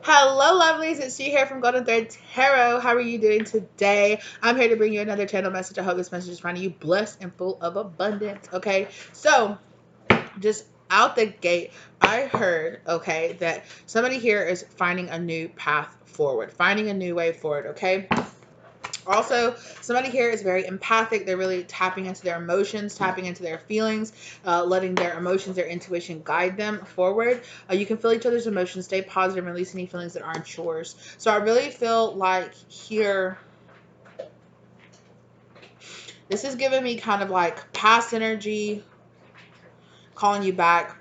Hello, lovelies. It's She here from Golden Thread Tarot. How are you doing today? I'm here to bring you another channel message. I hope this message is finding you blessed and full of abundance. Okay, so just out the gate, I heard, okay, that somebody here is finding a new path forward, finding a new way forward. Okay. Also, somebody here is very empathic. They're really tapping into their emotions, tapping into their feelings, letting their emotions, their intuition guide them forward. You can feel each other's emotions, stay positive, release any feelings that aren't yours. So I really feel like here, this is giving me kind of like past energy, calling you back,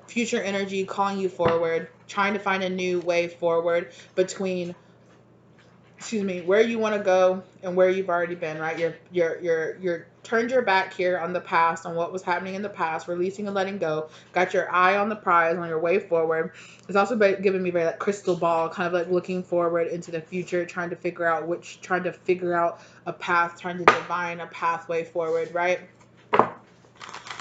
future energy, calling you forward, trying to find a new way forward between, excuse me, where you want to go and where you've already been, right? You're turned your back here on the past, on what was happening in the past, releasing and letting go. Got your eye on the prize, on your way forward. It's also giving me very like crystal ball, kind of like looking forward into the future, trying to figure out a path, trying to divine a pathway forward, right?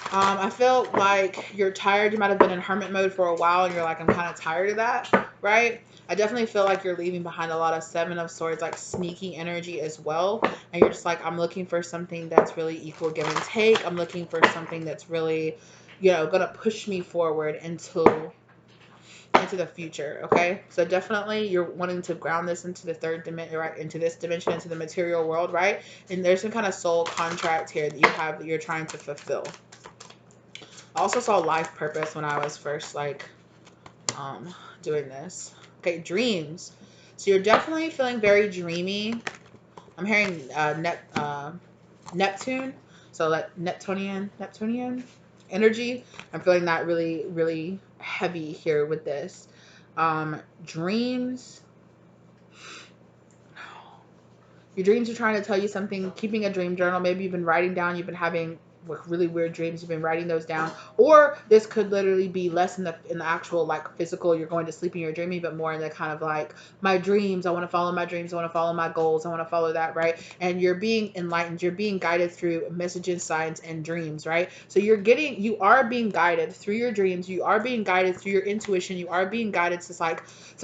I feel like you're tired. You might have been in hermit mode for a while and you're like, I'm kind of tired of that, right? I definitely feel like you're leaving behind a lot of Seven of Swords, like sneaky energy as well. And you're just like, I'm looking for something that's really equal give and take. I'm looking for something that's really, going to push me forward into the future. Okay, so definitely you're wanting to ground this into the third dimension, right, into this dimension, into the material world, right? And there's some kind of soul contract here that you have that you're trying to fulfill. I also saw life purpose when I was first doing this. Okay, dreams. So you're definitely feeling very dreamy. I'm hearing Neptune. So like Neptunian energy. I'm feeling that really, really heavy here with this. Dreams. Your dreams are trying to tell you something. Keeping a dream journal. Maybe you've been writing down. You've been having really weird dreams. You've been writing those down. Or this could literally be less in the actual like physical. You're going to sleep and you're dreaming, but more in the kind of like my dreams. I want to follow my dreams. I want to follow my goals. I want to follow that, right? And you're being enlightened. You're being guided through messages, signs, and dreams, right? So you are being guided through your dreams. You are being guided through your intuition. You are being guided. So it's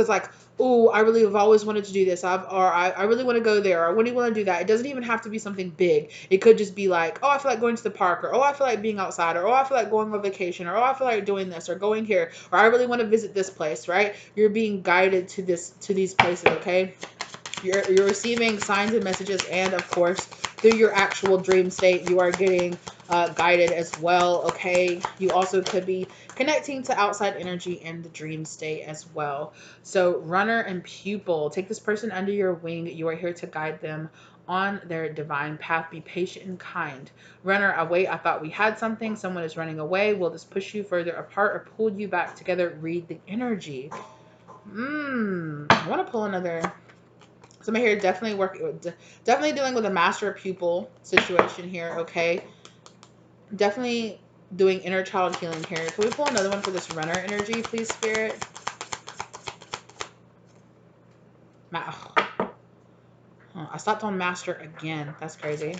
like oh, I really have always wanted to do this. I really want to go there. Or I really want to do that. It doesn't even have to be something big. It could just be like, oh, I feel like going to the park, or oh, I feel like being outside, or oh, I feel like going on vacation, or oh, I feel like doing this, or going here, or I really want to visit this place, right? You're being guided to these places, okay? You're receiving signs and messages, and of course, through your actual dream state, you are getting guided as well, okay? You also could be connecting to outside energy in the dream state as well. So runner and pupil, take this person under your wing. You are here to guide them on their divine path. Be patient and kind. Runner, wait, I thought we had something. Someone is running away. Will this push you further apart or pull you back together? Read the energy. I want to pull another. Somebody here definitely dealing with a master pupil situation here, okay? Definitely doing inner child healing here. Can we pull another one for this runner energy, please, Spirit? I stopped on master again. That's crazy.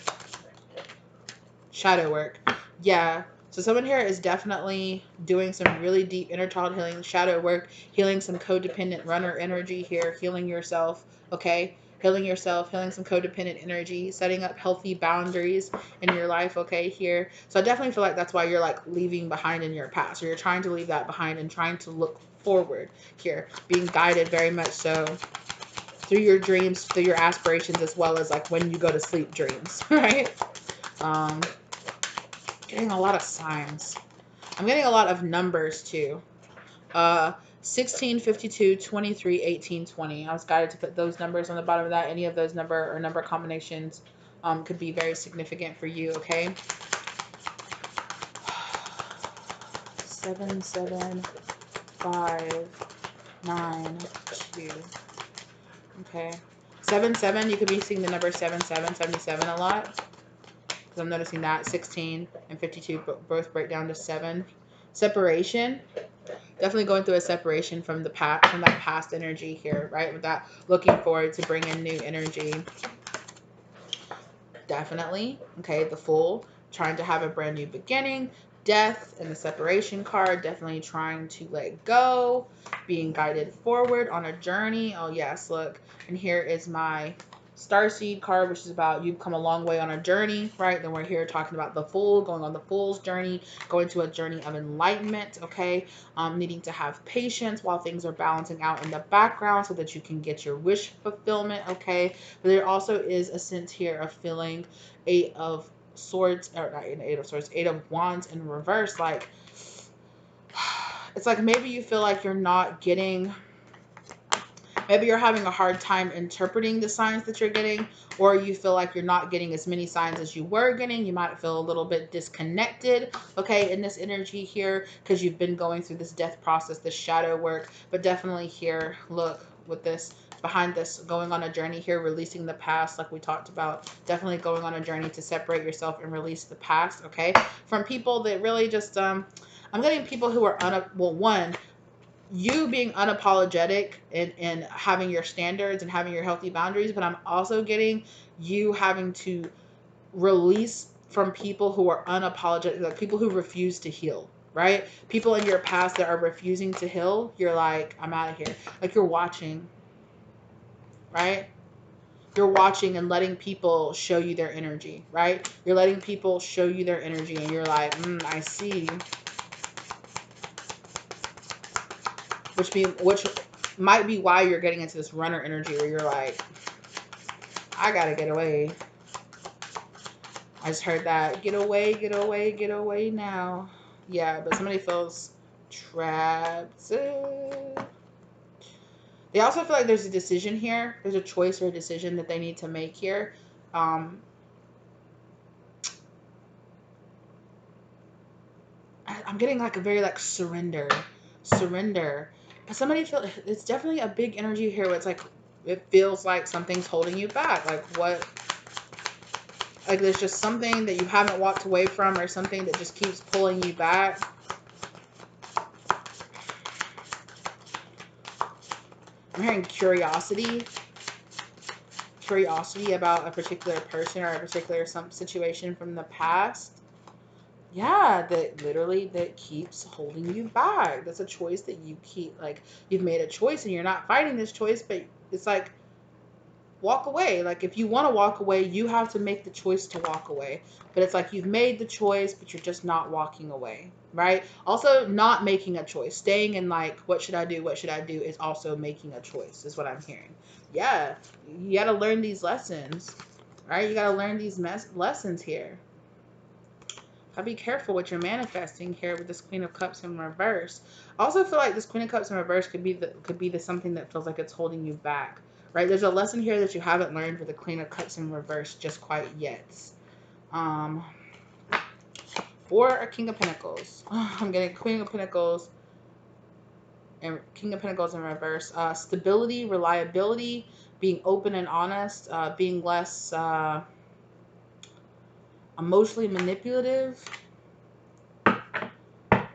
Shadow work. Yeah. So someone here is definitely doing some really deep inner child healing, shadow work, healing some codependent runner energy here, healing yourself, okay? Healing yourself, healing some codependent energy, setting up healthy boundaries in your life, okay, here. So I definitely feel like that's why you're like leaving behind in your past, or you're trying to leave that behind and trying to look forward here, being guided very much so through your dreams, through your aspirations, as well as like when you go to sleep dreams, right? Getting a lot of signs. I'm getting a lot of numbers too. 16, 52, 23, 18, 20. I was guided to put those numbers on the bottom of that. Any of those number combinations could be very significant for you, okay? 7, 7, 5, 9, 2. Okay. 7, 7, you could be seeing the number 7, 7, 77 a lot. Because I'm noticing that 16 and 52 both break down to 7. Separation. Definitely going through a separation from that past energy here, right? With that, looking forward to bring in new energy. Definitely. Okay, the Fool, trying to have a brand new beginning. Death and the separation card, definitely trying to let go, being guided forward on a journey. Oh yes, look, and here is my Starseed card, which is about you've come a long way on a journey, right? Then we're here talking about the Fool, going on the Fool's journey, going to a journey of enlightenment, okay? Needing to have patience while things are balancing out in the background so that you can get your wish fulfillment, okay? But there also is a sense here of feeling Eight of Swords, or not Eight of Swords, Eight of Wands in reverse. Like, it's like maybe you feel like you're not getting, maybe you're having a hard time interpreting the signs that you're getting, or you feel like you're not getting as many signs as you were getting. You might feel a little bit disconnected, okay, in this energy here, because you've been going through this death process, this shadow work. But definitely here, look, with this, behind this, going on a journey here, releasing the past, like we talked about, definitely going on a journey to separate yourself and release the past, okay, from people that really just, I'm getting people who are, well, one, you being unapologetic and having your standards and having your healthy boundaries, but I'm also getting you having to release from people who are unapologetic, like people who refuse to heal, right? People in your past that are refusing to heal, you're like, I'm out of here. Like you're watching, right? You're watching and letting people show you their energy, right? You're letting people show you their energy and you're like, I see. Which might be why you're getting into this runner energy where you're like, I gotta get away. I just heard that. Get away, get away, get away now. Yeah, but somebody feels trapped. They also feel like there's a decision here. There's a choice or a decision that they need to make here. I'm getting like a very like surrender. But somebody feel it's definitely a big energy here where it's like it feels like something's holding you back. Like what? Like there's just something that you haven't walked away from or something that just keeps pulling you back. I'm hearing curiosity about a particular person or a particular some situation from the past. Yeah, that keeps holding you back. That's a choice that you keep, like, you've made a choice and you're not fighting this choice, but it's like, walk away. Like, if you want to walk away, you have to make the choice to walk away. But it's like you've made the choice, but you're just not walking away, right? Also, not making a choice. Staying in, like, what should I do? What should I do? Is also making a choice, is what I'm hearing. Yeah, you got to learn these lessons, right? You got to learn these lessons here. I'll be careful what you're manifesting here with this Queen of Cups in reverse. I also feel like this Queen of Cups in reverse could be the something that feels like it's holding you back, right? There's a lesson here that you haven't learned with the Queen of Cups in reverse just quite yet. For a King of Pentacles, I'm getting Queen of Pentacles and King of Pentacles in reverse. Stability, reliability, being open and honest, being less emotionally manipulative. And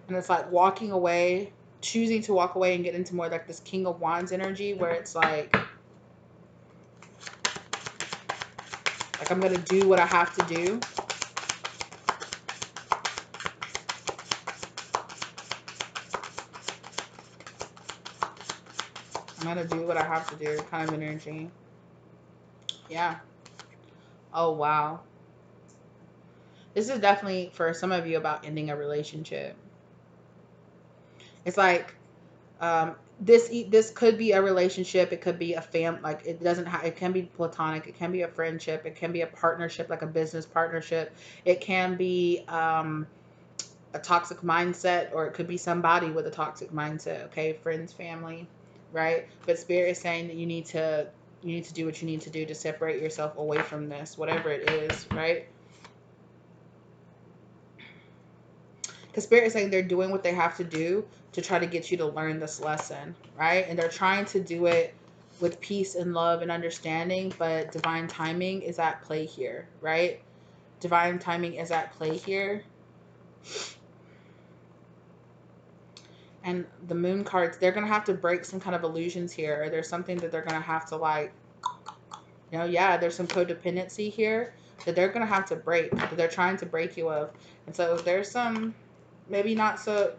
it's like walking away, choosing to walk away and get into more like this King of Wands energy where it's like I'm going to do what I have to do. I'm going to do what I have to do kind of energy. Yeah. Oh, wow. This is definitely for some of you about ending a relationship. It's like this could be a relationship. It could be a like it doesn't have, it can be platonic. It can be a friendship. It can be a partnership, like a business partnership. It can be a toxic mindset, or it could be somebody with a toxic mindset. Okay, friends, family, right? But Spirit is saying that you need to do what you need to do to separate yourself away from this, whatever it is, right? Because Spirit is saying they're doing what they have to do to try to get you to learn this lesson, right? And they're trying to do it with peace and love and understanding, but divine timing is at play here, right? Divine timing is at play here. And the moon cards, they're going to have to break some kind of illusions here. Or there's something that they're going to have to, like, you know, yeah, there's some codependency here that they're going to have to break, that they're trying to break you of. And so there's some, maybe not so.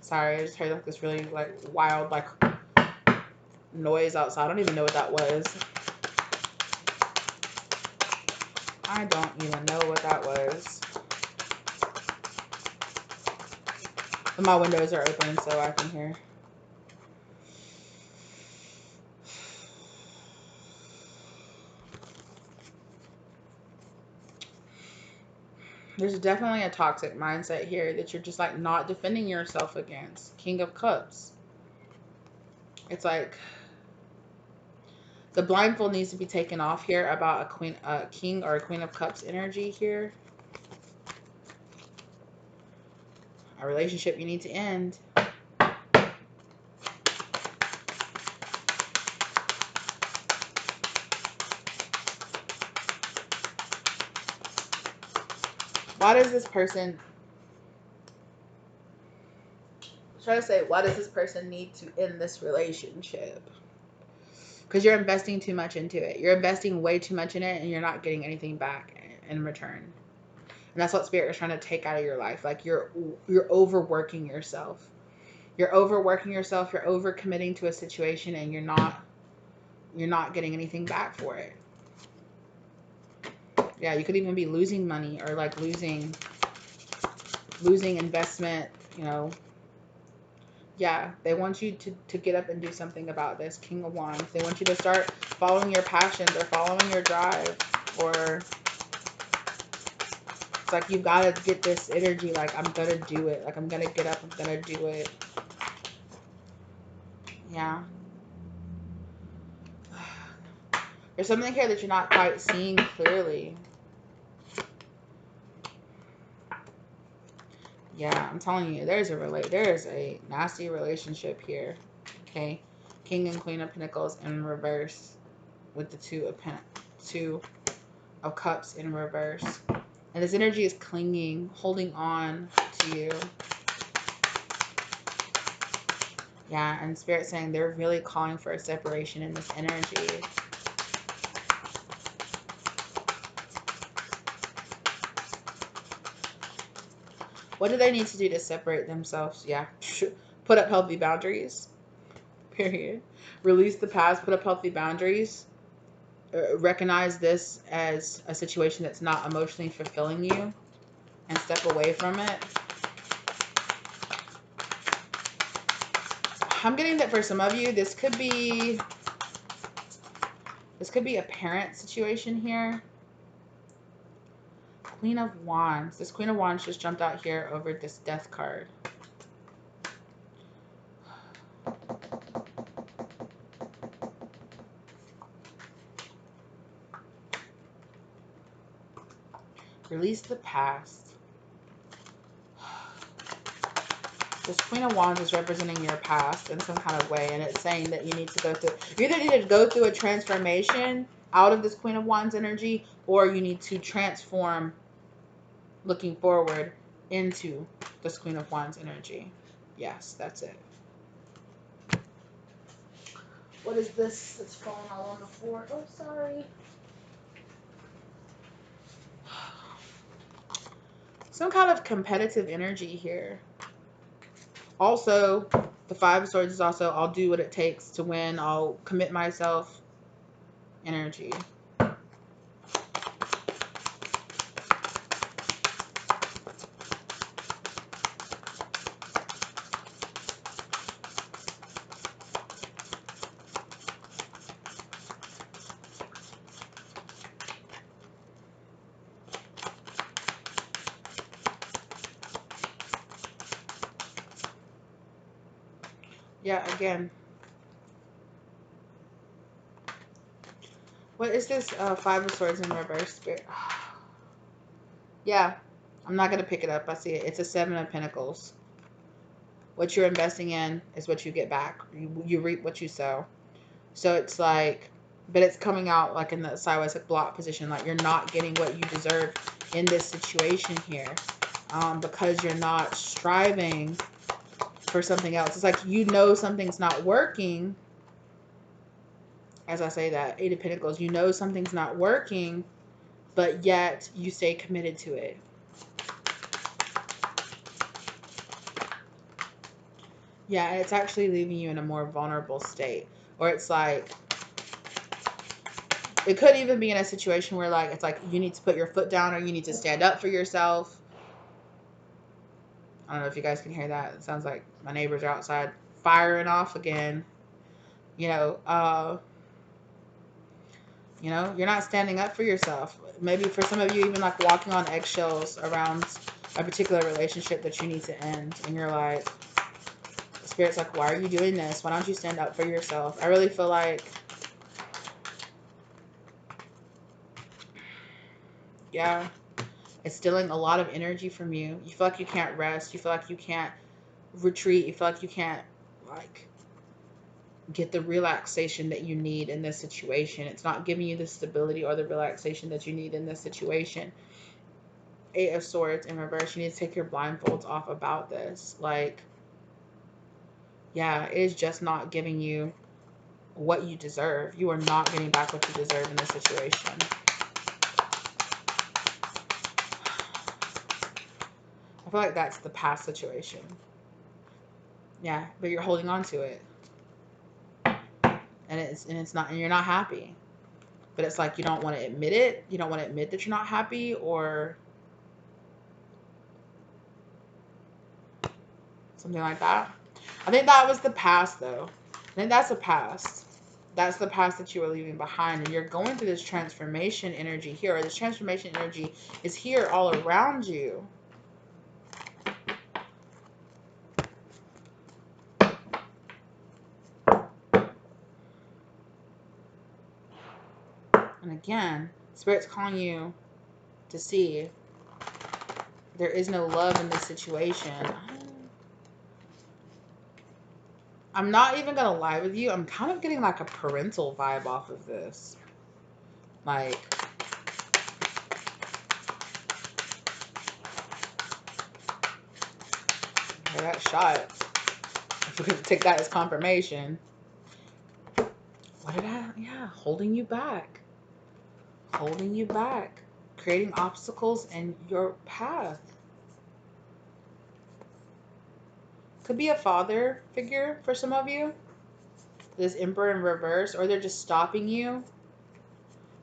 Sorry, I just heard like this really like wild like noise outside. I don't even know what that was. I don't even know what that was. But my windows are open so I can hear. There's definitely a toxic mindset here that you're just like not defending yourself against. King of Cups. It's like the blindfold needs to be taken off here about a king or a queen of cups energy here. A relationship you need to end. Why does this person, try to say, why does this person need to end this relationship? Because you're investing too much into it. You're investing way too much in it and you're not getting anything back in return. And that's what Spirit is trying to take out of your life. Like you're overworking yourself. You're overworking yourself. You're overcommitting to a situation and you're not getting anything back for it. Yeah, you could even be losing money or like losing investment, you know. Yeah, they want you to get up and do something about this. King of Wands. They want you to start following your passions or following your drive. Or it's like you've got to get this energy like, I'm going to do it. Like, I'm going to get up. I'm going to do it. Yeah. There's something here that you're not quite seeing clearly. Yeah, I'm telling you, there's a nasty relationship here. Okay, King and Queen of Pinnacles in reverse, with the Two of Cups in reverse, and this energy is clinging, holding on to you. Yeah, and Spirit saying they're really calling for a separation in this energy. What do they need to do to separate themselves? Yeah, put up healthy boundaries. Period. Release the past, put up healthy boundaries. Recognize this as a situation that's not emotionally fulfilling you and step away from it. I'm getting that for some of you, this could be a parent situation here. Queen of Wands. This Queen of Wands just jumped out here over this Death card. Release the past. This Queen of Wands is representing your past in some kind of way, and it's saying that you need to go through, you either need to go through a transformation out of this Queen of Wands energy, or you need to transform looking forward into this Queen of Wands energy. Yes, that's it. What is this that's falling all on the floor? Oh, sorry. Some kind of competitive energy here. Also, the Five of Swords is also, I'll do what it takes to win. I'll commit myself energy. Yeah, again. What is this Five of Swords in reverse, Spirit? Yeah, I'm not going to pick it up. I see it. It's a Seven of Pentacles. What you're investing in is what you get back. You reap what you sow. So it's like, but it's coming out like in the sideways like block position. Like you're not getting what you deserve in this situation here. Because you're not striving for something else. It's like, you know, something's not working. As I say that, Eight of Pentacles, you know something's not working, but yet you stay committed to it. Yeah, and it's actually leaving you in a more vulnerable state. Or it's like, it could even be in a situation where like it's like you need to put your foot down or you need to stand up for yourself. I don't know if you guys can hear that. It sounds like my neighbors are outside firing off again. You know, you're not standing up for yourself. Maybe for some of you, even like walking on eggshells around a particular relationship that you need to end. And you're like, Spirit's like, why are you doing this? Why don't you stand up for yourself? I really feel like, yeah, it's stealing a lot of energy from you. You feel like you can't rest. You feel like you can't retreat. You feel like you can't, like, get the relaxation that you need in this situation. It's not giving you the stability or the relaxation that you need in this situation. Eight of Swords in reverse. You need to take your blindfolds off about this. Like, yeah, it is just not giving you what you deserve. You are not getting back what you deserve in this situation. I feel like that's the past situation. Yeah, but you're holding on to it. And it's not, and you're not happy. But it's like you don't want to admit it. You don't want to admit that you're not happy, or something like that. I think that was the past, though. I think that's the past. That's the past that you were leaving behind. And you're going through this transformation energy here. Or this transformation energy is here all around you. And again, Spirit's calling you to see there is no love in this situation. I'm not even going to lie with you. I'm kind of getting like a parental vibe off of this. Like, that shot. If we're going to take that as confirmation. What did I? Yeah, holding you back. Holding you back. Creating obstacles in your path. Could be a father figure for some of you. This Emperor in reverse. Or they're just stopping you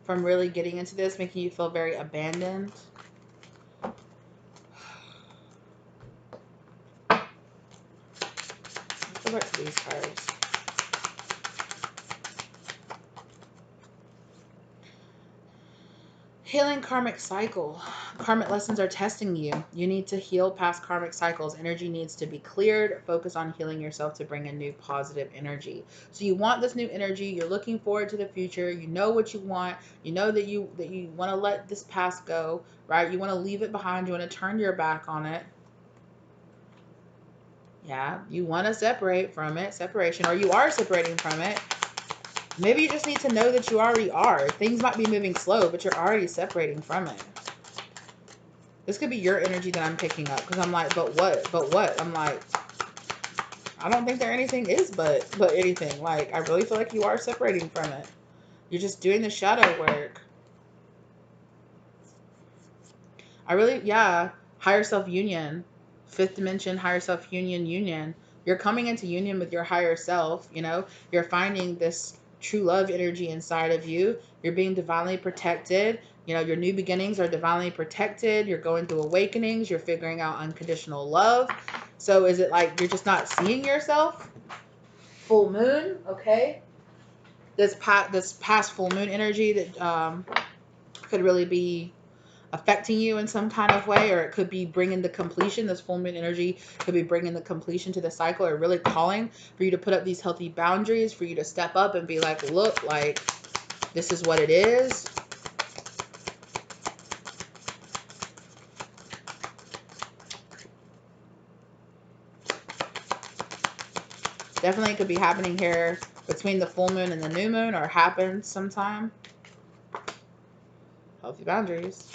from really getting into this, making you feel very abandoned. Let's go back to these cards. Healing karmic cycle. Karmic lessons are testing you. You need to heal past karmic cycles. Energy needs to be cleared. Focus on healing yourself to bring in new positive energy. So you want this new energy. You're looking forward to the future. You know what you want. You know that you want to let this past go, right? You want to leave it behind. You want to turn your back on it. Yeah, you want to separate from it. Separation. Or you are separating from it. Maybe you just need to know that you already are. Things might be moving slow, but you're already separating from it. This could be your energy that I'm picking up. Because I'm like, but what? But what? I'm like, I don't think there anything is but anything. Like, I really feel like you are separating from it. You're just doing the shadow work. I really, yeah. Higher self union. Fifth dimension, higher self union. You're coming into union with your higher self, you know. You're finding this true love energy inside of you. You're being divinely protected. You know, your new beginnings are divinely protected. You're going through awakenings. You're figuring out unconditional love. So is it like you're just not seeing yourself? Full moon, okay. This past full moon energy that could really be affecting you in some kind of way, or it could be bringing the completion. This full moon energy could be bringing the completion to the cycle, or really calling for you to put up these healthy boundaries, for you to step up and be like, look, like, this is what it is. Definitely could be happening here between the full moon and the new moon, or happens sometime. Healthy boundaries.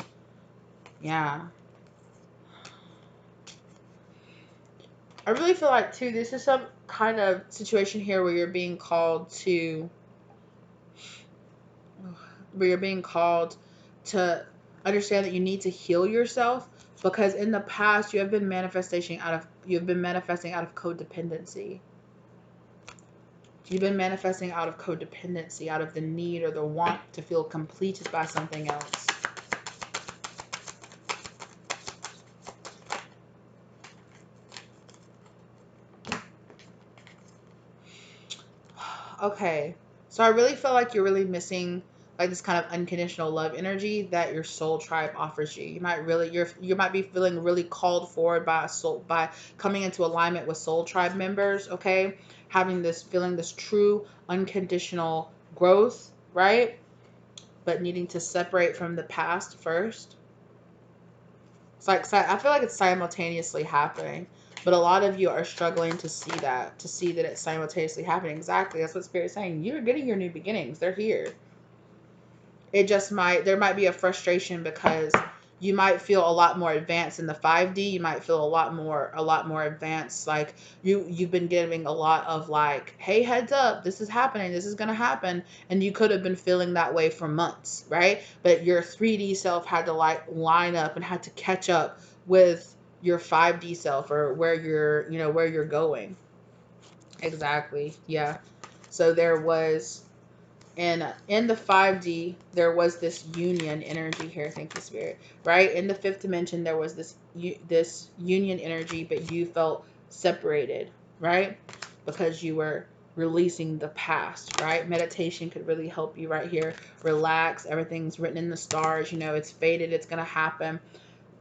Yeah. I really feel like, too, this is some kind of situation here where you're being called to understand that you need to heal yourself Because in the past you have been manifesting out of codependency. You've been manifesting out of codependency, out of the need or the want to feel completed by something else. Okay. So I really feel like you're really missing like this kind of unconditional love energy that your soul tribe offers you. You might be feeling really called forward by coming into alignment with soul tribe members, okay? Having this feeling this true unconditional growth, right? But needing to separate from the past first. It's like I feel like it's simultaneously happening, but a lot of you are struggling to see that it's simultaneously happening. Exactly, that's what Spirit's saying. You're getting your new beginnings. They're here. There might be a frustration because you might feel a lot more advanced in the 5D. You might feel a lot more advanced. Like you've been giving a lot of like, hey, heads up, this is happening, this is gonna happen, and you could have been feeling that way for months, right? But your 3D self had to like line up and had to catch up with your 5D self, or where you're going. Exactly. Yeah. So there was, and in the 5D there was this union energy here. Thank you, Spirit. Right in the fifth dimension there was this union energy, but you felt separated, right? Because you were releasing the past, right? Meditation could really help you right here. Relax. Everything's written in the stars. It's fated, it's gonna happen.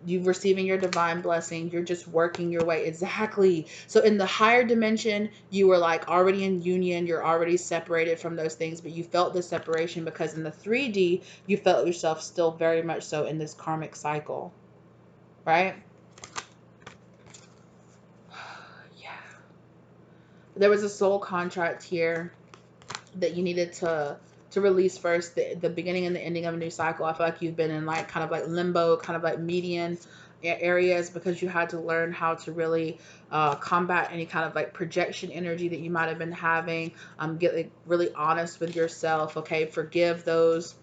You're receiving your divine blessing. You're just working your way. Exactly. So in the higher dimension, you were like already in union. You're already separated from those things, but you felt the separation because in the 3D, you felt yourself still very much so in this karmic cycle, right? Yeah. There was a soul contract here that you needed to release first, the beginning and the ending of a new cycle. I feel like you've been in like kind of like limbo, kind of like median areas, because you had to learn how to really combat any kind of like projection energy that you might have been having. Get like really honest with yourself. Okay, forgive those.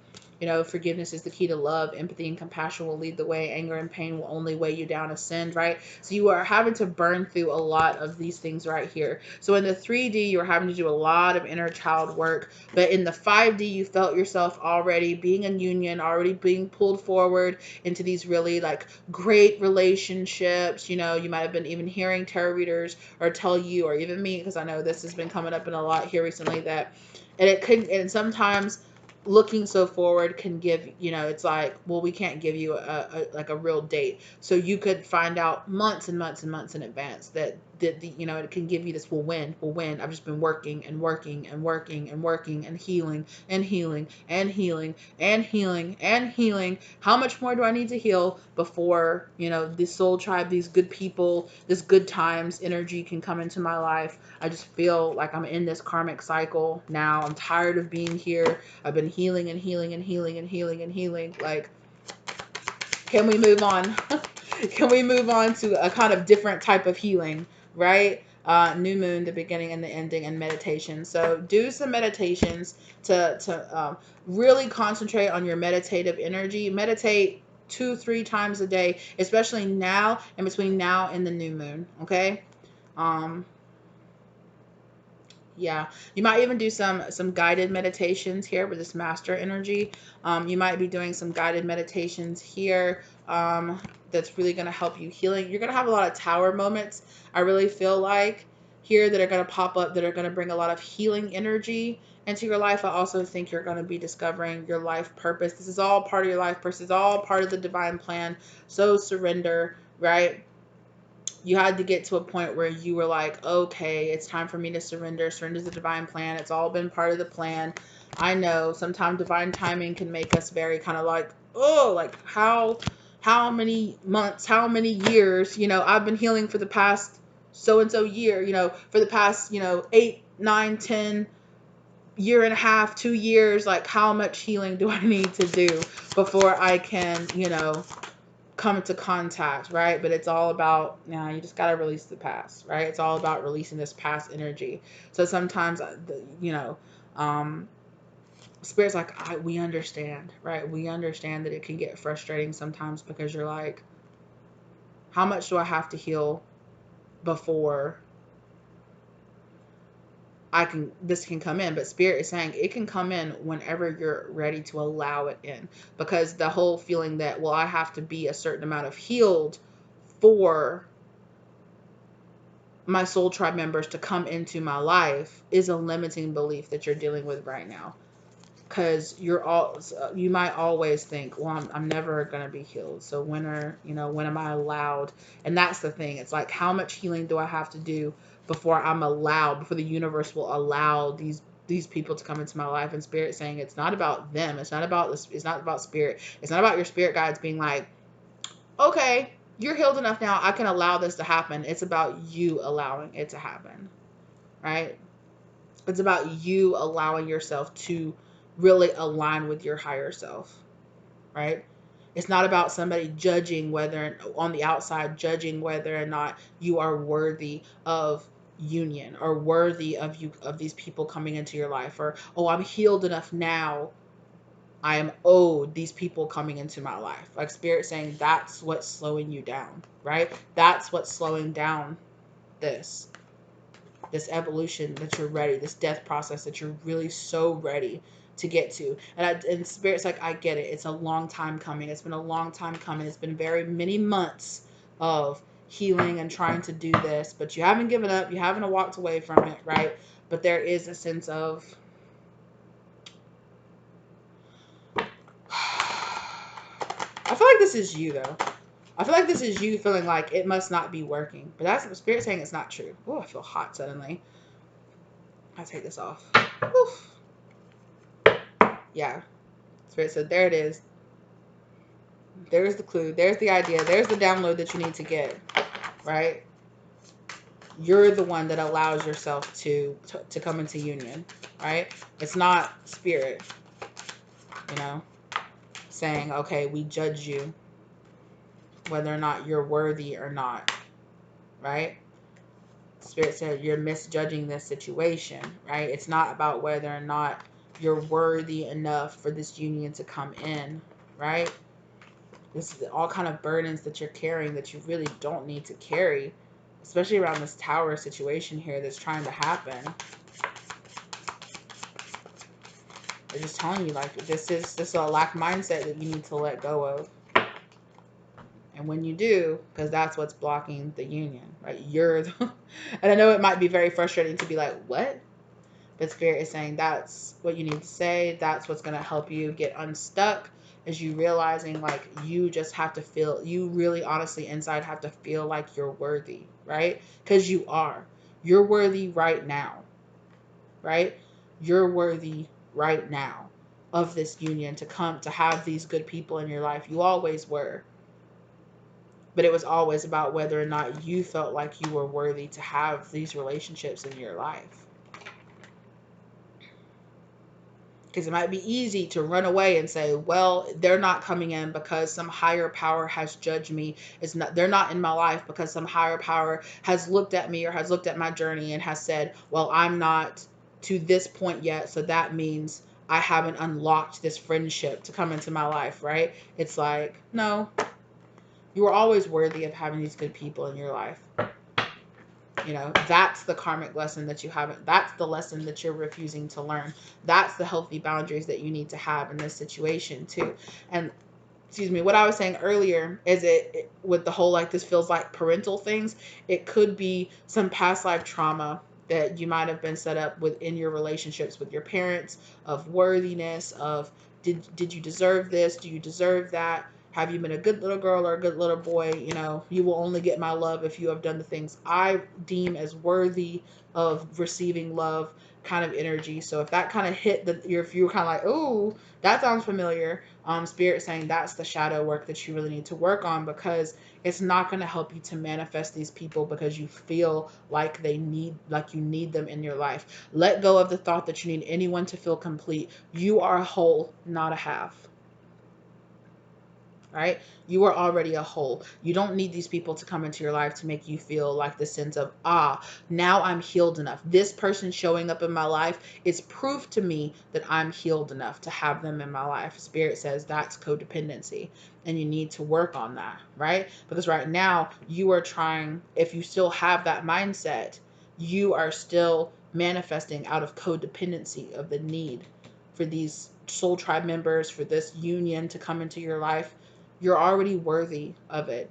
Forgiveness is the key to love. Empathy and compassion will lead the way. Anger and pain will only weigh you down, ascend, right? So you are having to burn through a lot of these things right here. So in the 3D, you're having to do a lot of inner child work. But in the 5D, you felt yourself already being in union, already being pulled forward into these really like great relationships. You might have been even hearing tarot readers or tell you, or even me, because I know this has been coming up in a lot here recently, that, and sometimes looking so forward can give, it's like, well, we can't give you a real date, so you could find out months and months and months in advance that it can give you this, well, when I've just been working and working and working and working and healing and healing and healing and healing and healing. How much more do I need to heal before this soul tribe, these good people, this good times energy can come into my life? I just feel like I'm in this karmic cycle now. I'm tired of being here. I've been healing and healing and healing and healing and healing. Like, can we move on? Can we move on to a kind of different type of healing, right? New moon, the beginning and the ending, and meditation. So do some meditations to really concentrate on your meditative energy. Meditate 2-3 times a day, especially now, and between now and the new moon. Okay. Um, Yeah, you might even do some guided meditations here with this master energy. You might be doing some guided meditations here. That's really going to help you healing. You're going to have a lot of tower moments. I really feel like here that are going to pop up, that are going to bring a lot of healing energy into your life. I also think you're going to be discovering your life purpose. This is all part of your life purpose. It's all part of the divine plan. So surrender, right? You had to get to a point where you were like, okay, it's time for me to surrender to the divine plan. It's all been part of the plan. I know sometimes divine timing can make us very kind of like, oh, like how many months, how many years, I've been healing for the past so and so year, for the past, 8, 9, 10 year and a half, 2 years. Like, how much healing do I need to do before I can, come into contact, right? But it's all about, you just got to release the past, right? It's all about releasing this past energy. So sometimes, um, Spirit's like, we understand, right? We understand that it can get frustrating sometimes, because you're like, How much do I have to heal before this can come in? But Spirit is saying it can come in whenever you're ready to allow it in. Because the whole feeling that, well, I have to be a certain amount of healed for my soul tribe members to come into my life is a limiting belief that you're dealing with right now. Because you might always think, well, I'm never going to be healed. So when am I allowed? And that's the thing. It's like, how much healing do I have to do before before the universe will allow these people to come into my life? And Spirit saying it's not about them. It's not about this. It's not about Spirit. It's not about your spirit guides being like, okay, you're healed enough now, I can allow this to happen. It's about you allowing it to happen, right? It's about you allowing yourself to really align with your higher self, right? It's not about somebody judging on the outside, judging whether or not you are worthy of union or worthy of these people coming into your life, or, oh, I'm healed enough now, I am owed these people coming into my life. Like Spirit saying that's what's slowing you down, right? That's what's slowing down this evolution that you're ready, this death process that you're really so ready to get to. And Spirit's like, I get it. It's a long time coming. It's been a long time coming. It's been very many months of healing and trying to do this, but you haven't given up. You haven't walked away from it, right? But there is a sense of I feel like this is you, though. I feel like this is you feeling like it must not be working. But that's the Spirit saying it's not true. Oh, I feel hot suddenly. I take this off. Oof. Yeah. Spirit said, there it is. There's the clue. There's the idea. There's the download that you need to get. Right? You're the one that allows yourself to come into union. Right? It's not Spirit. Saying, okay, we judge you whether or not you're worthy or not. Right? Spirit said you're misjudging this situation, right? It's not about whether or not you're worthy enough for this union to come in, right? This is all kind of burdens that you're carrying that you really don't need to carry, especially around this tower situation here that's trying to happen. They're just telling you, like, this is a lack mindset that you need to let go of. And when you do, because that's what's blocking the union, right? And I know it might be very frustrating to be like, what? But Spirit is saying that's what you need to say. That's what's going to help you get unstuck, is you realizing, like, you just have to feel, you really honestly inside have to feel like you're worthy, right? Because you are. You're worthy right now, right? You're worthy right now of this union to have these good people in your life. You always were. But it was always about whether or not you felt like you were worthy to have these relationships in your life. Because it might be easy to run away and say, well, they're not coming in because some higher power has judged me. They're not in my life because some higher power has looked at me or has looked at my journey and has said, well, I'm not to this point yet. So that means I haven't unlocked this friendship to come into my life, right? It's like, no, you were always worthy of having these good people in your life. That's the karmic lesson that you haven't. That's the lesson that you're refusing to learn. That's the healthy boundaries that you need to have in this situation too. And excuse me, what I was saying earlier is it with the whole, like, this feels like parental things. It could be some past life trauma that you might have been set up within your relationships with your parents, of worthiness, of did you deserve this? Do you deserve that? Have you been a good little girl or a good little boy? You will only get my love if you have done the things I deem as worthy of receiving love, kind of energy. So if that kind of hit if you were kind of like, ooh, that sounds familiar. Spirit saying that's the shadow work that you really need to work on, because it's not going to help you to manifest these people because you feel like you need them in your life. Let go of the thought that you need anyone to feel complete. You are a whole, not a half. right? You are already a whole. You don't need these people to come into your life to make you feel like the sense of, now I'm healed enough. This person showing up in my life is proof to me that I'm healed enough to have them in my life. Spirit says that's codependency, and you need to work on that, right? Because right now you are trying, if you still have that mindset, you are still manifesting out of codependency of the need for these soul tribe members, for this union to come into your life. You're already worthy of it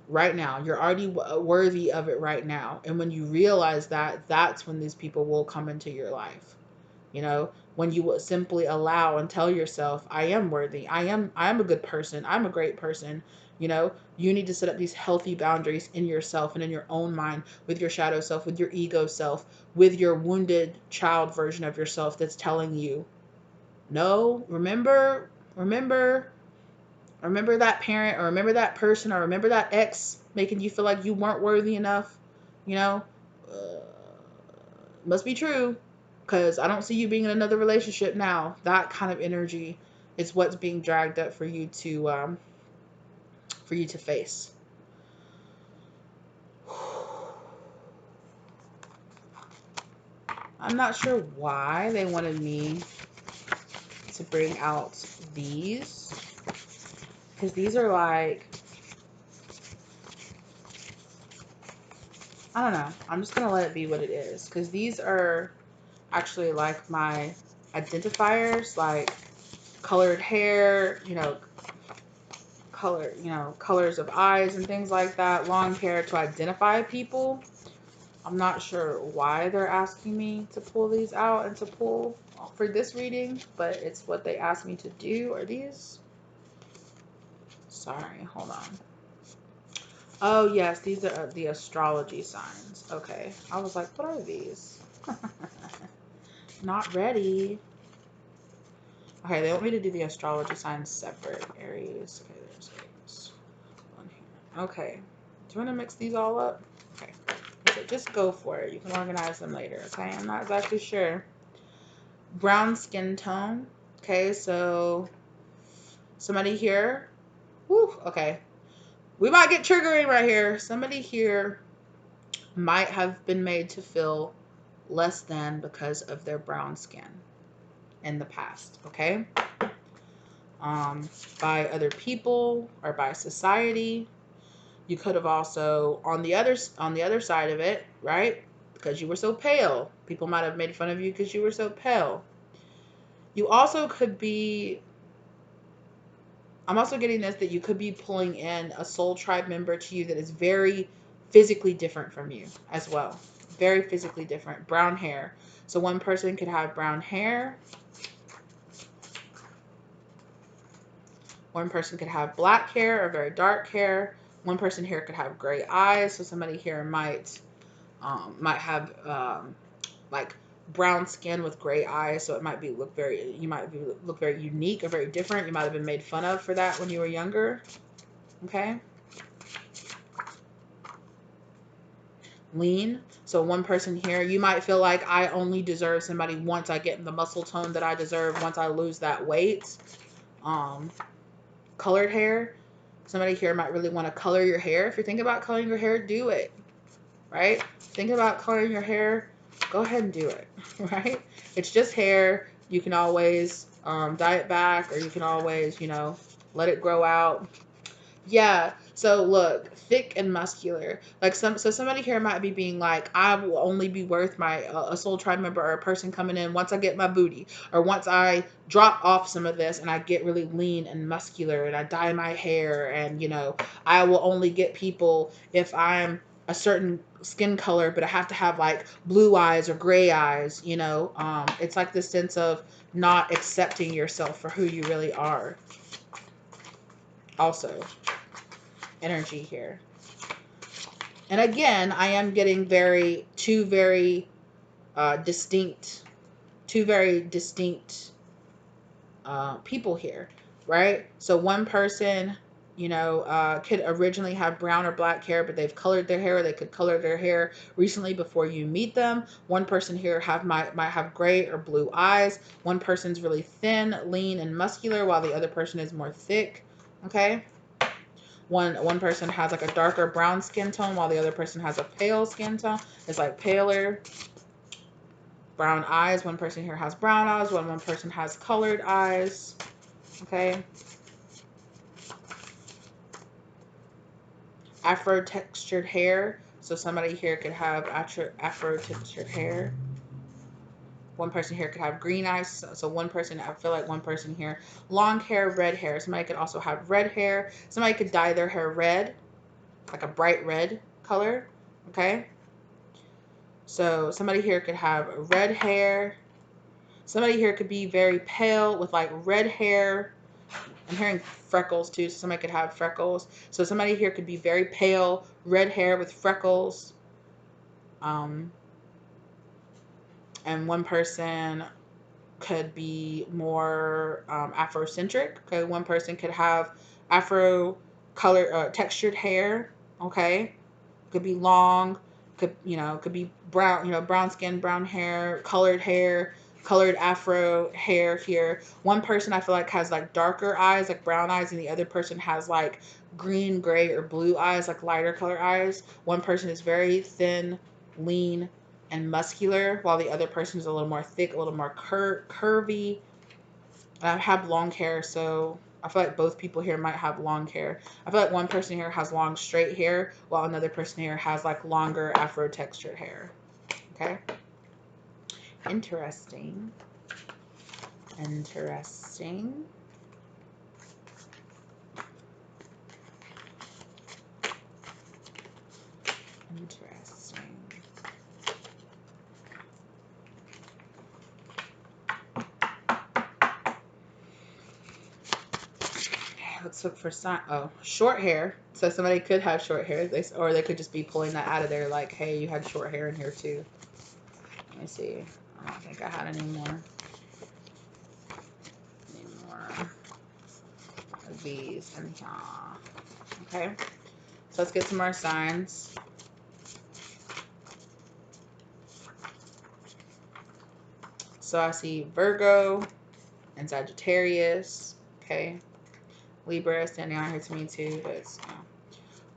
right now. You're already worthy of it right now. And when you realize that, that's when these people will come into your life. You know, when you will simply allow and tell yourself, I am worthy. I am a good person. I'm a great person. You know, you need to set up these healthy boundaries in yourself and in your own mind, with your shadow self, with your ego self, with your wounded child version of yourself that's telling you, no, remember that parent, or remember that person, or remember that ex making you feel like you weren't worthy enough. You know, uh, must be true, because I don't see you being in another relationship now. That kind of energy is what's being dragged up for you to face. I'm not sure why they wanted me to bring out these, because these are like, I don't know. I'm just gonna let it be what it is, because these are actually like my identifiers, like colored hair, colors of eyes and things like that, long hair, to identify people. I'm not sure why they're asking me to pull these out and to pull for this reading, but it's what they asked me to do. Are these? Sorry, hold on. Oh, yes, these are the astrology signs. Okay. I was like, what are these? Not ready. Okay, they want me to do the astrology signs separate. Aries. Okay, there's Aries. One here. Okay. Do you want to mix these all up? Okay. So just go for it. You can organize them later. Okay. I'm not exactly sure. Brown skin tone. Okay, so somebody here. Whew, okay. We might get triggering right here. Somebody here might have been made to feel less than because of their brown skin in the past. Okay. By other people or by society. You could have also, on the other side of it, right? Because you were so pale, people might have made fun of you because you were so pale. You also could be, I'm also getting this, that you could be pulling in a soul tribe member to you that is very physically different from you as well. Very physically different. Brown hair. So one person could have brown hair. One person could have black hair or very dark hair. One person here could have gray eyes. So somebody here might have like brown skin with gray eyes. So it might look very unique or very different. You might have been made fun of for that when you were younger. Okay. Lean. So one person here, you might feel like, I only deserve somebody once I get in the muscle tone that I deserve, once I lose that weight. Colored hair. Somebody here might really want to color your hair. If you're thinking about coloring your hair, do it. Right? Thinking about coloring your hair, go ahead and do it. Right? It's just hair. You can always dye it back, or you can always, let it grow out. Yeah. So look, thick and muscular. Like somebody here might be being like, I will only be worth my a soul tribe member or a person coming in once I get my booty, or once I drop off some of this and I get really lean and muscular and I dye my hair, and I will only get people if I'm a certain skin color, but I have to have like blue eyes or gray eyes. It's like this sense of not accepting yourself for who you really are. Also, energy here. And again, I am getting two very distinct people here, right? So one person, could originally have brown or black hair, but they've colored their hair, or they could color their hair recently before you meet them. One person here might have gray or blue eyes. One person's really thin, lean, and muscular, while the other person is more thick, Okay. One person has like a darker brown skin tone while the other person has a pale skin tone. It's like paler. Brown eyes. One person here has brown eyes. One person has colored eyes. Okay. Afro textured hair. So somebody here could have afro textured hair. One person here could have green eyes. So one person, I feel like one person here, long hair, red hair. Somebody could also have red hair. Somebody could dye their hair red, like a bright red color. Okay. So somebody here could have red hair. Somebody here could be very pale with like red hair. I'm hearing freckles too, so somebody could have freckles. So somebody here could be very pale, red hair with freckles. And one person could be more Afrocentric. Okay, one person could have Afro color textured hair. Okay, could be long. Could be brown. Brown skin, brown hair, colored Afro hair here. One person I feel like has like darker eyes, like brown eyes, and the other person has like green, gray, or blue eyes, like lighter color eyes. One person is very thin, lean, and muscular, while the other person is a little more thick, a little more curvy. And I have long hair, so I feel like both people here might have long hair. I feel like one person here has long straight hair, while another person here has like longer Afro textured hair. Okay. Interesting. Interesting. Interesting. Let's look for sign. Oh, short hair. So somebody could have short hair, or they could just be pulling that out of there, like, hey, you had short hair in here too. Let me see. I don't think I had any more of these in here. Okay. So let's get some more signs. So I see Virgo and Sagittarius. Okay. Libra standing out here to me too. But it's,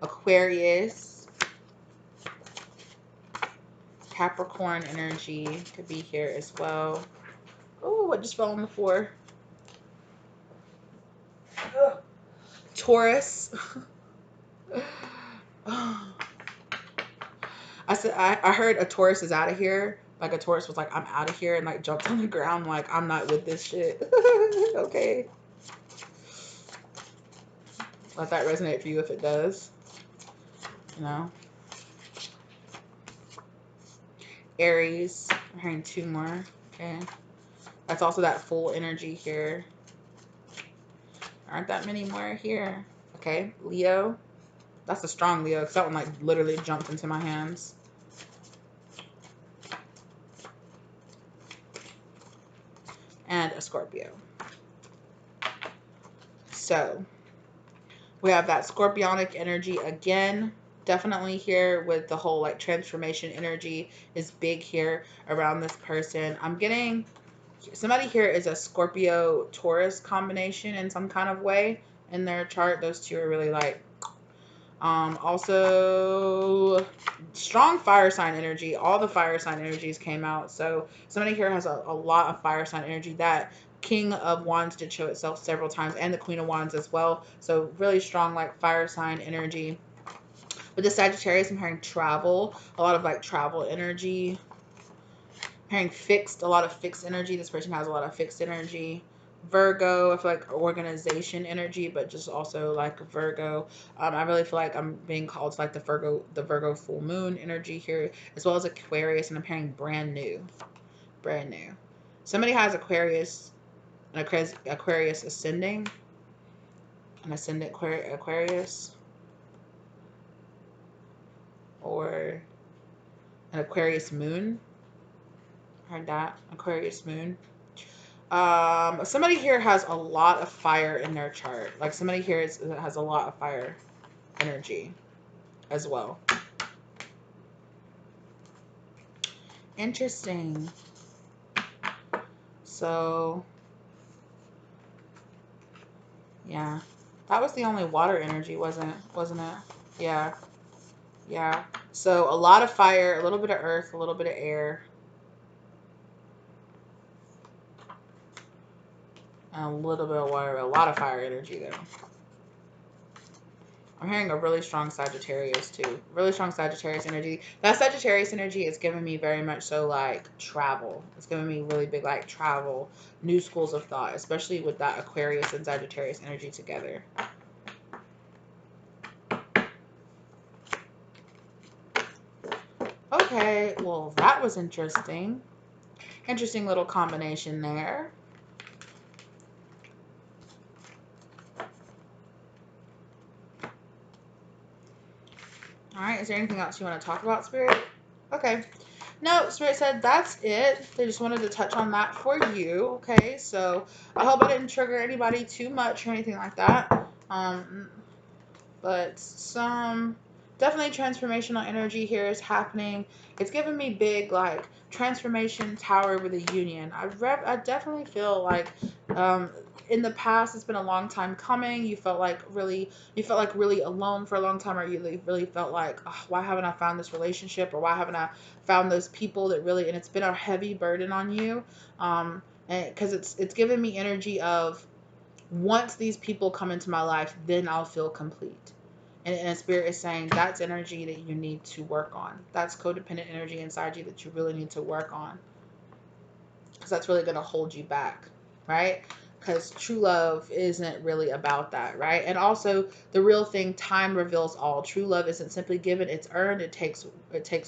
Aquarius. Capricorn energy could be here as well. Oh, what just fell on the floor? Ugh. Taurus. I heard a Taurus is out of here. Like a Taurus was like, I'm out of here, and like jumped on the ground like, I'm not with this shit. Okay. Let that resonate for you if it does. Aries. I'm hearing two more. Okay. That's also that full energy here. Aren't that many more here? Okay. Leo. That's a strong Leo, because that one like literally jumped into my hands. And a Scorpio. So we have that Scorpionic energy again. Definitely here with the whole like transformation energy is big here around this person. I'm getting somebody here is a Scorpio Taurus combination in some kind of way in their chart. Those two are really like also strong fire sign energy. All the fire sign energies came out. So somebody here has a lot of fire sign energy. That King of Wands did show itself several times, and the Queen of Wands as well. So really strong like fire sign energy. With the Sagittarius, I'm hearing travel, a lot of like travel energy. I'm hearing fixed, a lot of fixed energy. This person has a lot of fixed energy. Virgo, I feel like organization energy, but just also like Virgo. I really feel like I'm being called to like the Virgo full moon energy here, as well as Aquarius, and I'm hearing brand new. Somebody has Aquarius, an Aquarius ascending, an ascendant Aquarius, or an Aquarius moon. Heard that, Aquarius moon. Somebody here has a lot of fire in their chart. Like somebody here has a lot of fire energy as well. Interesting. So, yeah. That was the only water energy, wasn't it? Yeah, yeah. So a lot of fire, a little bit of earth, a little bit of air, and a little bit of water. A lot of fire energy though. I'm hearing a really strong Sagittarius too. Really strong Sagittarius energy. That Sagittarius energy is giving me very much so like travel. It's giving me really big like travel, new schools of thought, especially with that Aquarius and Sagittarius energy together. Okay, well that was interesting. Interesting little combination there. All right, is there anything else you want to talk about, Spirit? Okay. No, Spirit said that's it. They just wanted to touch on that for you. Okay, so I hope I didn't trigger anybody too much or anything like that. But some definitely transformational energy here is happening. It's giving me big like transformation tower with a union. I definitely feel like in the past it's been a long time coming. You felt like really alone for a long time, or you really felt like, oh, why haven't I found this relationship, or why haven't I found those people that really, and it's been a heavy burden on you. And because it's given me energy of, once these people come into my life, then I'll feel complete. And Spirit is saying that's energy that you need to work on. That's codependent energy inside you that you really need to work on, because that's really going to hold you back, right? Because true love isn't really about that, right? And also the real thing, time reveals all. True love isn't simply given, it's earned. It takes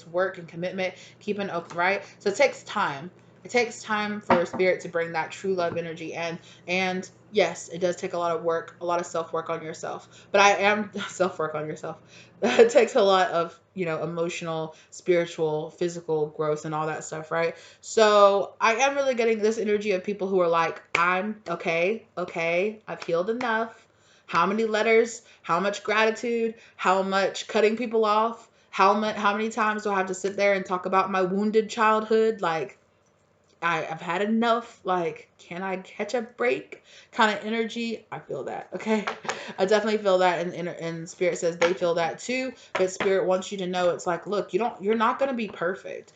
work and commitment, keeping up, right? So it takes time. It takes time for Spirit to bring that true love energy in. And yes, it does take a lot of work, a lot of self-work on yourself. But I am self-work on yourself. It takes a lot of, emotional, spiritual, physical growth and all that stuff, right? So I am really getting this energy of people who are like, I'm okay, I've healed enough. How many letters? How much gratitude? How much cutting people off? How many times do I have to sit there and talk about my wounded childhood? Like, I've had enough. Like, can I catch a break? Kind of energy. I feel that. Okay, I definitely feel that, and Spirit says they feel that too. But Spirit wants you to know, it's like, look, you're not gonna be perfect.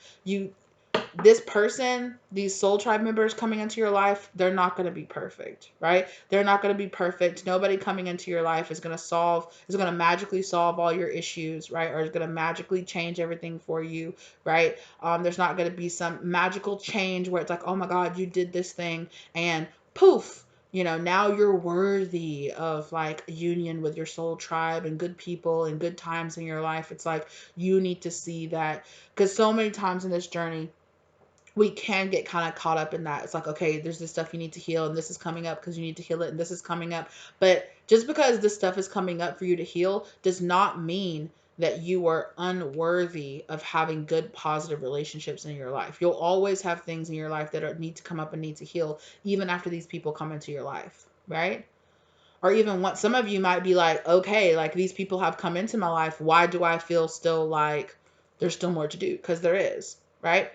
This person, these soul tribe members coming into your life, they're not going to be perfect, right? They're not going to be perfect. Nobody coming into your life is going to magically solve all your issues, right? Or is going to magically change everything for you, right? There's not going to be some magical change where it's like, oh my God, you did this thing and poof, now you're worthy of like a union with your soul tribe and good people and good times in your life. It's like, you need to see that, because so many times in this journey, we can get kind of caught up in that. It's like, okay, there's this stuff you need to heal, and this is coming up because you need to heal it, and this is coming up. But just because this stuff is coming up for you to heal does not mean that you are unworthy of having good, positive relationships in your life. You'll always have things in your life that need to come up and need to heal, even after these people come into your life, right? Or even what some of you might be like, okay, like these people have come into my life. Why do I feel still like there's still more to do? Because there is, right?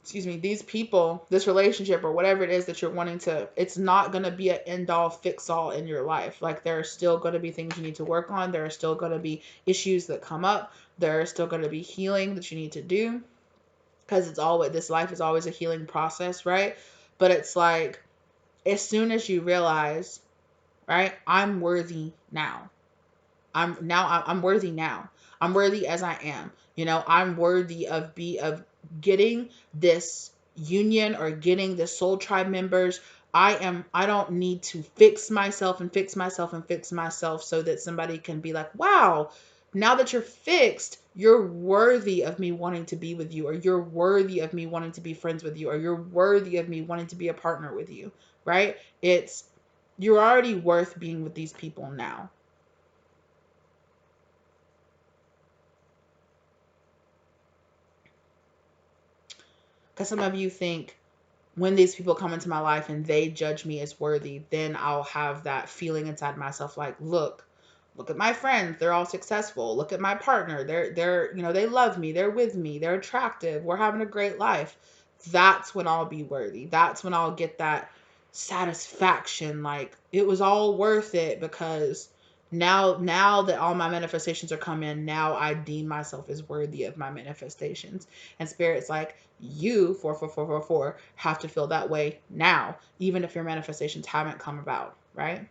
Excuse me, these people, this relationship or whatever it is that you're wanting to, it's not going to be an end all fix all in your life. Like, there are still going to be things you need to work on. There are still going to be issues that come up. There are still going to be healing that you need to do, because this life is always a healing process, right? But it's like, as soon as you realize, right, I'm worthy now. I'm worthy now. I'm worthy as I am. I'm worthy of getting this union or getting the soul tribe members. I don't need to fix myself and fix myself and fix myself so that somebody can be like, wow, now that you're fixed, you're worthy of me wanting to be with you, or you're worthy of me wanting to be friends with you, or you're worthy of me wanting to be a partner with you, right? You're already worth being with these people now. Because some of you think, when these people come into my life and they judge me as worthy, then I'll have that feeling inside myself like, look at my friends, they're all successful. Look at my partner, they're they love me, they're with me, they're attractive, we're having a great life. That's when I'll be worthy. That's when I'll get that satisfaction. Like, it was all worth it because now that all my manifestations are coming, now I deem myself as worthy of my manifestations. And Spirit's like, you 44444 have to feel that way now, even if your manifestations haven't come about, right?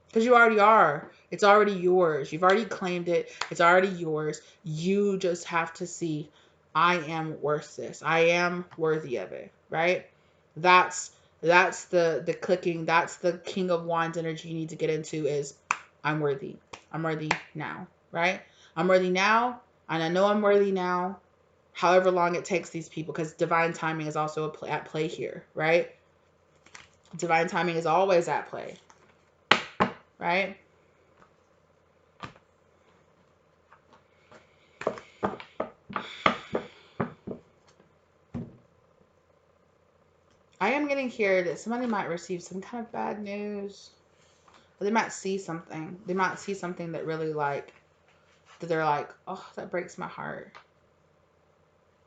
Because you already are. It's already yours. You've already claimed it. It's already yours. You just have to see, I am worth this. I am worthy of it, right? That's the clicking. That's the King of Wands energy you need to get into is, I'm worthy. I'm worthy now, right? I'm worthy now, and I know I'm worthy now. However long it takes these people, because divine timing is also at play here, right? Divine timing is always at play, right? I am getting here that somebody might receive some kind of bad news. Or they might see something. They might see something that really like, that they're like, oh, that breaks my heart.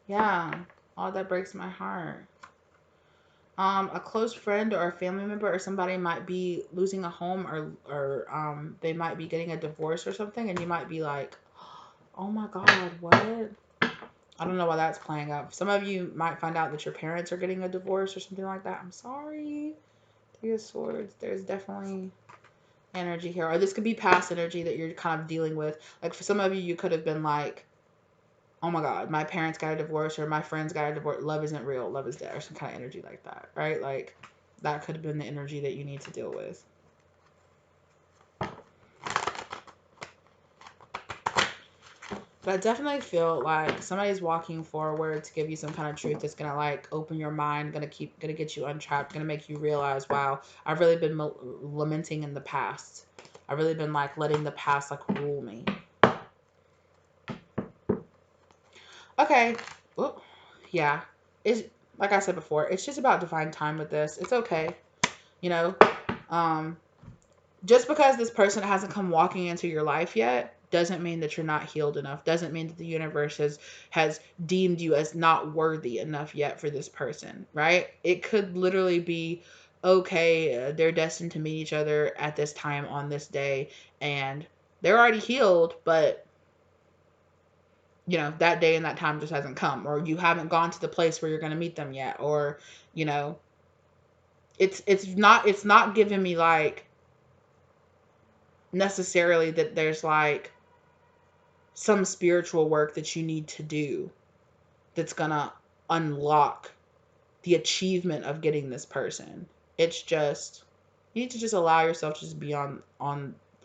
Yeah. Oh, that breaks my heart. A close friend or a family member or somebody might be losing a home, or they might be getting a divorce or something, and you might be like, oh my God, what? I don't know why that's playing up. Some of you might find out that your parents are getting a divorce or something like that. I'm sorry. Three of Swords. There's definitely energy here. Or this could be past energy that you're kind of dealing with. Like for some of you, you could have been like, oh my God, my parents got a divorce, or my friends got a divorce. Love isn't real. Love is dead, or some kind of energy like that, right? Like that could have been the energy that you need to deal with. But I definitely feel like somebody's walking forward to give you some kind of truth that's gonna like open your mind, gonna get you untrapped, gonna make you realize, wow, I've really been lamenting in the past. I've really been like letting the past like rule me. Okay. Well, yeah. It's like I said before, it's just about divine time with this. It's okay. You know, just because this person hasn't come walking into your life yet doesn't mean that you're not healed enough. Doesn't mean that the universe has deemed you as not worthy enough yet for this person, right? It could literally be, okay, they're destined to meet each other at this time on this day, and they're already healed, but you know, that day and that time just hasn't come, or you haven't gone to the place where you're going to meet them yet, or, you know, it's not giving me like necessarily that there's like some spiritual work that you need to do that's going to unlock the achievement of getting this person. It's just, you need to just allow yourself to just be on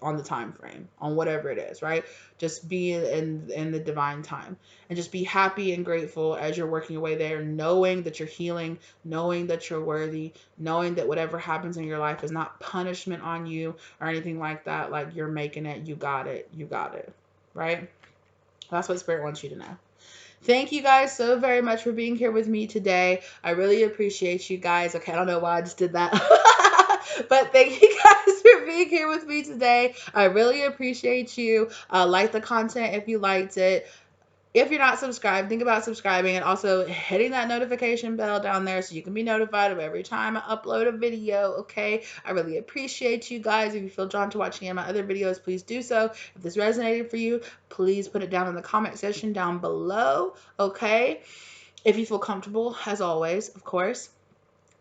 the time frame, on whatever it is, right? Just be in the divine time, and just be happy and grateful as you're working your way there, knowing that you're healing, knowing that you're worthy, knowing that whatever happens in your life is not punishment on you or anything like that. Like, you're making it. You got it. You got it. Right? That's what Spirit wants you to know. Thank you guys so very much for being here with me today. I really appreciate you guys. Okay, I don't know why I just did that. But thank you guys for being here with me today. I really appreciate you. Like the content if you liked it. If you're not subscribed, think about subscribing and also hitting that notification bell down there so you can be notified of every time I upload a video, okay? I really appreciate you guys. If you feel drawn to watching any of my other videos, please do so. If this resonated for you, please put it down in the comment section down below, okay? If you feel comfortable, as always, of course.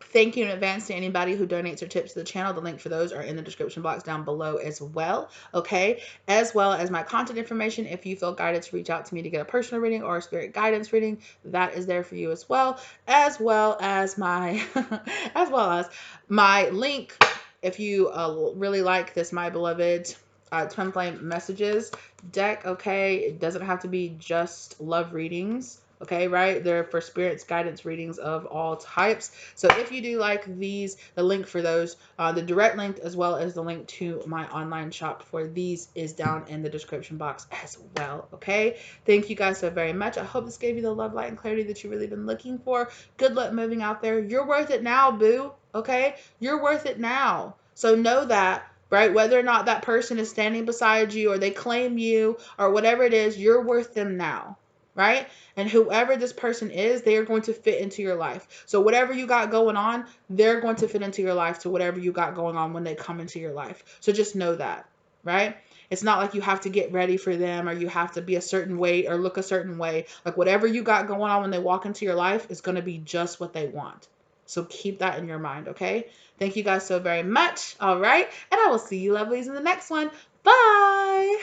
Thank you in advance to anybody who donates or tips to the channel. The link for those are in the description box down below as well, okay? As well as my content information. If you feel guided to reach out to me to get a personal reading or a spirit guidance reading, that is there for you as well. As well as my, as well as my link. If you really like this My Beloved Twin Flame Messages deck, okay? It doesn't have to be just love readings. Okay, right? They're for spirits guidance readings of all types. So if you do like these, the link for those, the direct link as well as the link to my online shop for these is down in the description box as well. Okay, thank you guys so very much. I hope this gave you the love, light, and clarity that you've really been looking for. Good luck moving out there. You're worth it now, boo. Okay, you're worth it now. So know that. Right? Whether or not that person is standing beside you or they claim you or whatever it is, you're worth them now. right? And whoever this person is, they are going to fit into your life. So whatever you got going on, they're going to fit into your life to whatever you got going on when they come into your life. So just know that, right? It's not like you have to get ready for them or you have to be a certain way or look a certain way. Like whatever you got going on when they walk into your life is going to be just what they want. So keep that in your mind, okay? Thank you guys so very much. All right. And I will see you lovelies in the next one. Bye.